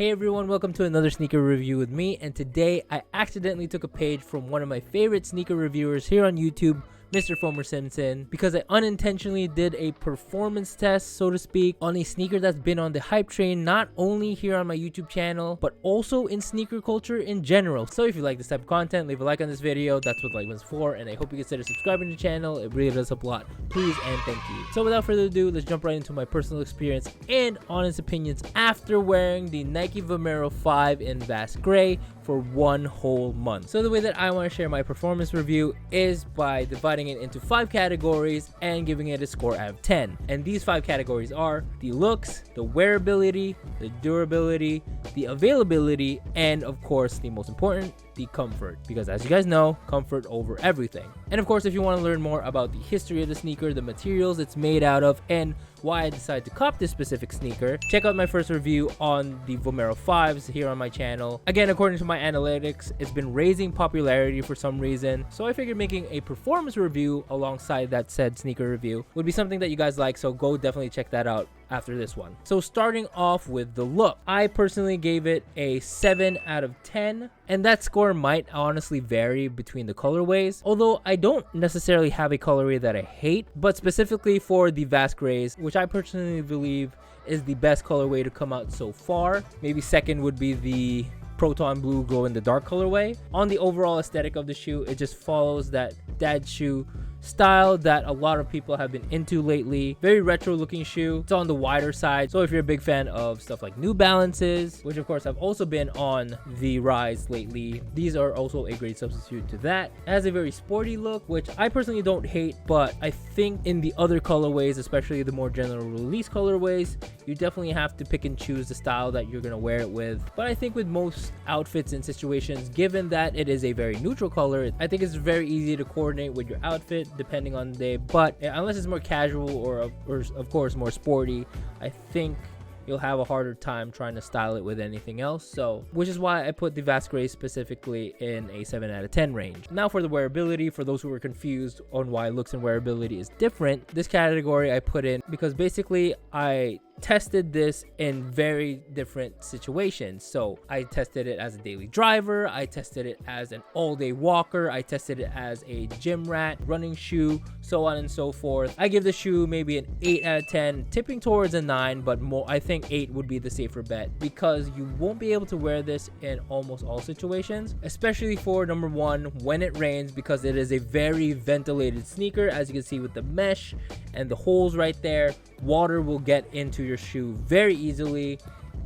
Hey everyone, welcome to another sneaker review with me, and today I accidentally took a page from one of my favorite sneaker reviewers here on YouTube, Mr. Fomer Simpson, because I unintentionally did a performance test, so to speak, on a sneaker that's been on the hype train not only here on my YouTube channel, but also in sneaker culture in general. So if you like this type of content, leave a like on this video. That's what like was for, and I hope you consider subscribing to the channel. It really does help a lot. Please and thank you. So without further ado, let's jump right into my personal experience and honest opinions after wearing the Nike Vomero 5 in Vast Gray for 1 whole month. So the way that I want to share my performance review is by dividing it into 5 categories and giving it a score out of 10. And these 5 categories are the looks, the wearability, the durability, the availability, and of course the most important, the comfort, because as you guys know, comfort over everything. And of course, if you want to learn more about the history of the sneaker, the materials it's made out of, and why I decided to cop this specific sneaker, check out my first review on the Vomero 5s here on my channel. Again, according to my analytics, it's been raising popularity for some reason, so I figured making a performance review alongside that said sneaker review would be something that you guys like, so go definitely check that out after this one. So starting off with the look, I personally gave it a 7 out of 10, and that score might honestly vary between the colorways, although I don't necessarily have a colorway that I hate, but specifically for the Vast Grays, which I personally believe is the best colorway to come out so far. Maybe second would be the Proton Blue Glow in the Dark colorway. On the overall aesthetic of the shoe, it just follows that dad shoe style that a lot of people have been into lately. Very retro looking shoe. It's on the wider side, so if you're a big fan of stuff like New Balances, which of course have also been on the rise lately, these are also a great substitute to that. It has a very sporty look, which I personally don't hate, but I think in the other colorways, especially the more general release colorways, you definitely have to pick and choose the style that you're gonna wear it with. But I think with most outfits and situations, given that it is a very neutral color, I think it's very easy to coordinate with your outfit depending on the day. But unless it's more casual or of course more sporty, I think you'll have a harder time trying to style it with anything else. So, which is why I put the Vast Gray specifically in a 7 out of 10 range. Now for the wearability, for those who were confused on why looks and wearability is different, this category I put in because basically I tested this in very different situations. So I tested it as a daily driver, I tested it as an all-day walker, I tested it as a gym rat, running shoe, so on and so forth. I give the shoe maybe an 8 out of 10, tipping towards a 9, but more, I think 8 would be the safer bet, because you won't be able to wear this in almost all situations, especially for number 1, when it rains, because it is a very ventilated sneaker. As you can see with the mesh and the holes right there, water will get into your shoe very easily.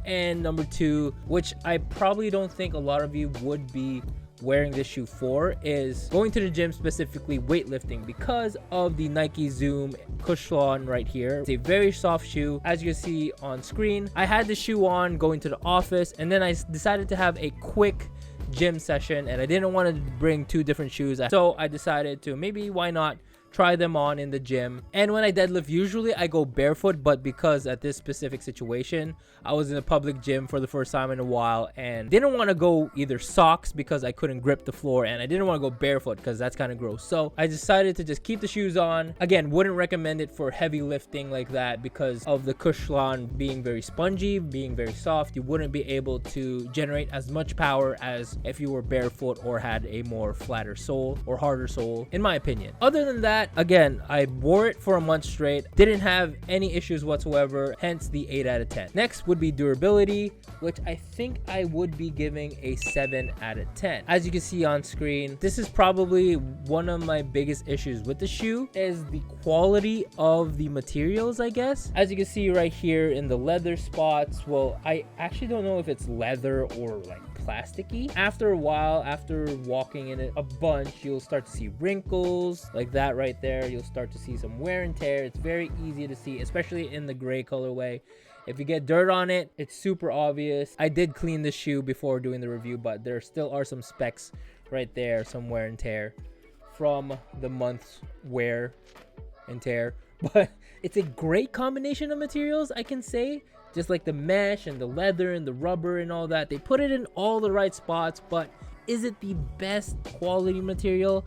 And number 2, which I probably don't think a lot of you would be wearing this shoe for, is going to the gym, specifically weightlifting, because of the Nike Zoom cushion right here. It's a very soft shoe, as you can see on screen. I had the shoe on going to the office, and then I decided to have a quick gym session, and I didn't want to bring 2 different shoes, so I decided to maybe why not try them on in the gym. And when I deadlift, usually I go barefoot, but because at this specific situation I was in a public gym for the first time in a while and didn't want to go either socks because I couldn't grip the floor, and I didn't want to go barefoot because that's kind of gross, so I decided to just keep the shoes on. Again, wouldn't recommend it for heavy lifting like that because of the cushion being very spongy, being very soft. You wouldn't be able to generate as much power as if you were barefoot or had a more flatter sole or harder sole, in my opinion. Other than that, again, I wore it for a month straight, didn't have any issues whatsoever, hence the 8 out of 10. Next would be durability, which I think I would be giving a 7 out of 10. As you can see on screen, this is probably one of my biggest issues with the shoe, is the quality of the materials, I guess. As you can see right here in the leather spots, well, I actually don't know if it's leather or like plasticky. After a while, after walking in it a bunch, you'll start to see wrinkles like that right there. You'll start to see some wear and tear. It's very easy to see, especially in the gray colorway. If you get dirt on it, it's super obvious. I did clean the shoe before doing the review, but there still are some specks right there, some wear and tear from the month's wear and tear. But it's a great combination of materials, I can say. Just like the mesh and the leather and the rubber and all that, they put it in all the right spots. But is it the best quality material?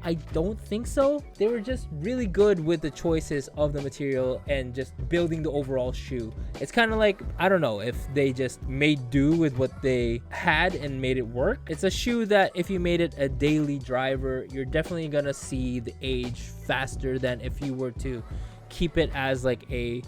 I don't think so. They were just really good with the choices of the material and just building the overall shoe. It's kind of like, I don't know if they just made do with what they had and made it work. It's a shoe that if you made it a daily driver, you're definitely gonna see the age faster than if you were to keep it as like a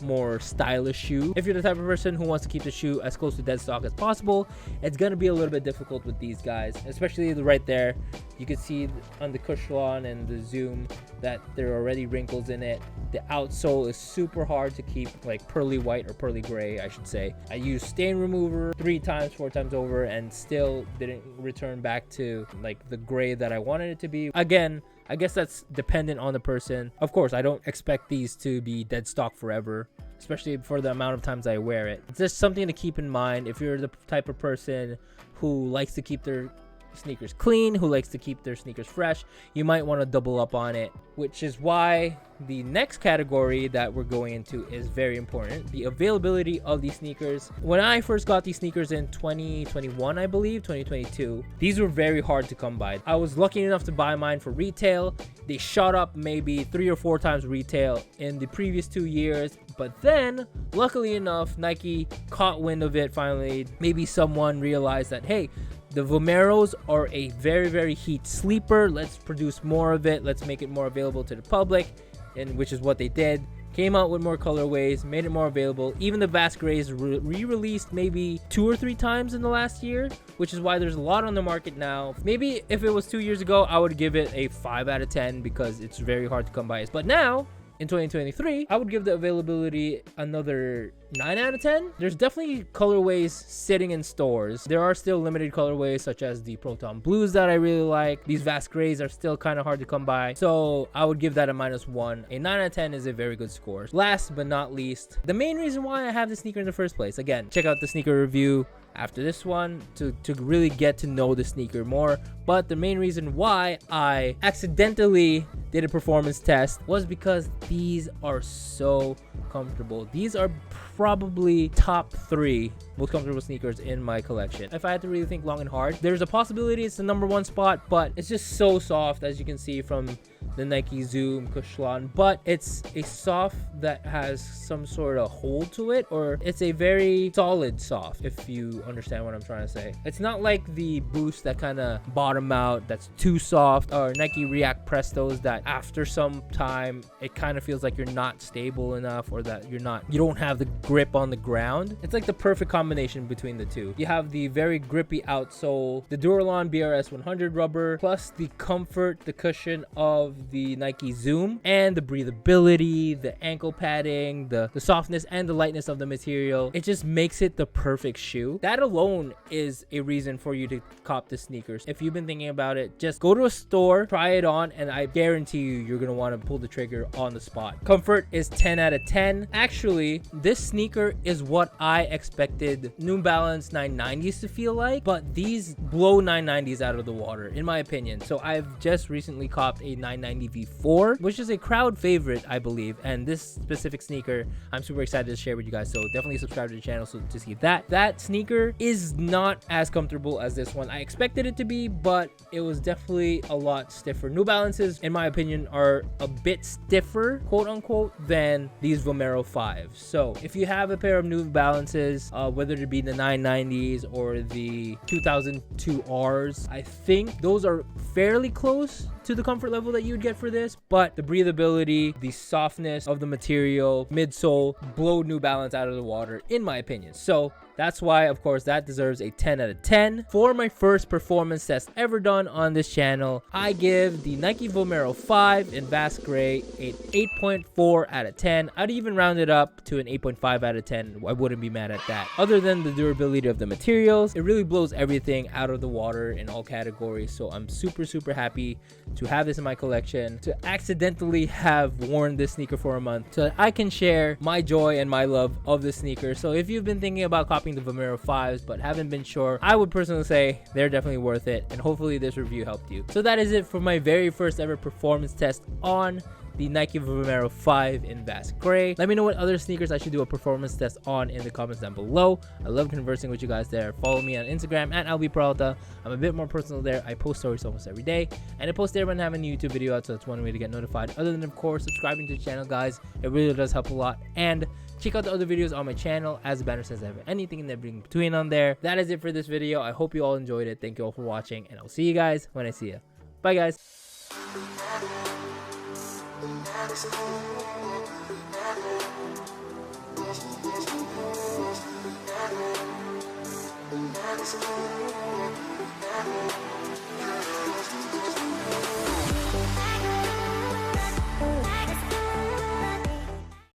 more stylish shoe. If you're the type of person who wants to keep the shoe as close to dead stock as possible, it's gonna be a little bit difficult with these guys, especially right there. You can see on the Cushlon and the Zoom that there are already wrinkles in it. The outsole is super hard to keep like pearly white or pearly gray, I should say. I used stain remover 4 times over and still didn't return back to like the gray that I wanted it to be. Again, I guess that's dependent on the person. Of course, I don't expect these to be dead stock forever, especially for the amount of times I wear it. It's just something to keep in mind if you're the type of person who likes to keep their sneakers clean, who likes to keep their sneakers fresh. You might want to double up on it, which is why the next category that we're going into is very important: the availability of these sneakers. When I first got these sneakers in 2021, I believe 2022, these were very hard to come by. I was lucky enough to buy mine for retail. They shot up maybe 3 or 4 times retail in the previous 2 years, but then luckily enough, Nike caught wind of it finally. Maybe someone realized that, hey, the Vomeros are a very, very heat sleeper. Let's produce more of it. Let's make it more available to the public, and which is what they did. Came out with more colorways, made it more available. Even the Vast Grays re-released maybe 2 or 3 times in the last year, which is why there's a lot on the market now. Maybe if it was 2 years ago, I would give it a 5 out of 10 because it's very hard to come by. But now, in 2023, I would give the availability another 9 out of 10. There's definitely colorways sitting in stores. There are still limited colorways such as the Proton Blues that I really like. These Vast Grays are still kind of hard to come by, so I would give that a -1. A 9 out of 10 is a very good score. Last but not least, the main reason why I have this sneaker in the first place. Again, check out the sneaker review after this one to really get to know the sneaker more. But the main reason why I accidentally did a performance test was because these are so comfortable. These are probably top 3 most comfortable sneakers in my collection. If I had to really think long and hard, there's a possibility it's the #1 spot, but it's just so soft, as you can see from the Nike Zoom Cushlon. But it's a soft that has some sort of hold to it, or it's a very solid soft, if you understand what I'm trying to say. It's not like the Boost that kind of bottom out, that's too soft, or Nike React Prestos that after some time it kind of feels like you're not stable enough, or that you don't have the grip on the ground. It's like the perfect combination between the two. You have the very grippy outsole, the Duralon BRS 100 rubber, plus the comfort, the cushion of the Nike Zoom, and the breathability, the ankle padding, the softness and the lightness of the material. It just makes it the perfect shoe. That alone is a reason for you to cop the sneakers. If you've been thinking about it, just go to a store, try it on, and I guarantee you're gonna want to pull the trigger on the spot. Comfort is 10 out of 10. Actually, this sneaker is what I expected New Balance 990s to feel like, but these blow 990s out of the water, in my opinion. So I've just recently copped a 990 V4, which is a crowd favorite, I believe, and this specific sneaker I'm super excited to share with you guys, so definitely subscribe to the channel to see that. That sneaker is not as comfortable as this one. I expected it to be, but it was definitely a lot stiffer. New Balances, in my opinion, are a bit stiffer, quote unquote, than these Vomero 5s. So if you have a pair of New Balances, whether it be the 990s or the 2002 Rs, I think those are fairly close to the comfort level that you'd get for this, but the breathability, the softness of the material, midsole, blow New Balance out of the water, in my opinion. So that's why, of course, that deserves a 10 out of 10. For my first performance test ever done on this channel, I give the Nike Vomero 5 in Vast Gray an 8.4 out of 10. I'd even round it up to an 8.5 out of 10. I wouldn't be mad at that. Other than the durability of the materials, it really blows everything out of the water in all categories. So I'm super, super happy to have this in my collection, to accidentally have worn this sneaker for a month, so that I can share my joy and my love of this sneaker. So if you've been thinking about copying the Vomero 5s but haven't been sure, I would personally say they're definitely worth it, and hopefully this review helped you. So that is it for my very first ever performance test on the Nike Vomero 5 in Bass Gray. Let me know what other sneakers I should do a performance test on in the comments down below. I love conversing with you guys there. Follow me on Instagram at @albperalta. I'm a bit more personal there. I post stories almost every day, and I post there when I have a new YouTube video out, so that's one way to get notified. Other than, of course, subscribing to the channel, guys. It really does help a lot. And check out the other videos on my channel. As the banner says, I have anything in between on there. That is it for this video. I hope you all enjoyed it. Thank you all for watching, and I'll see you guys when I see you. Bye, guys. Never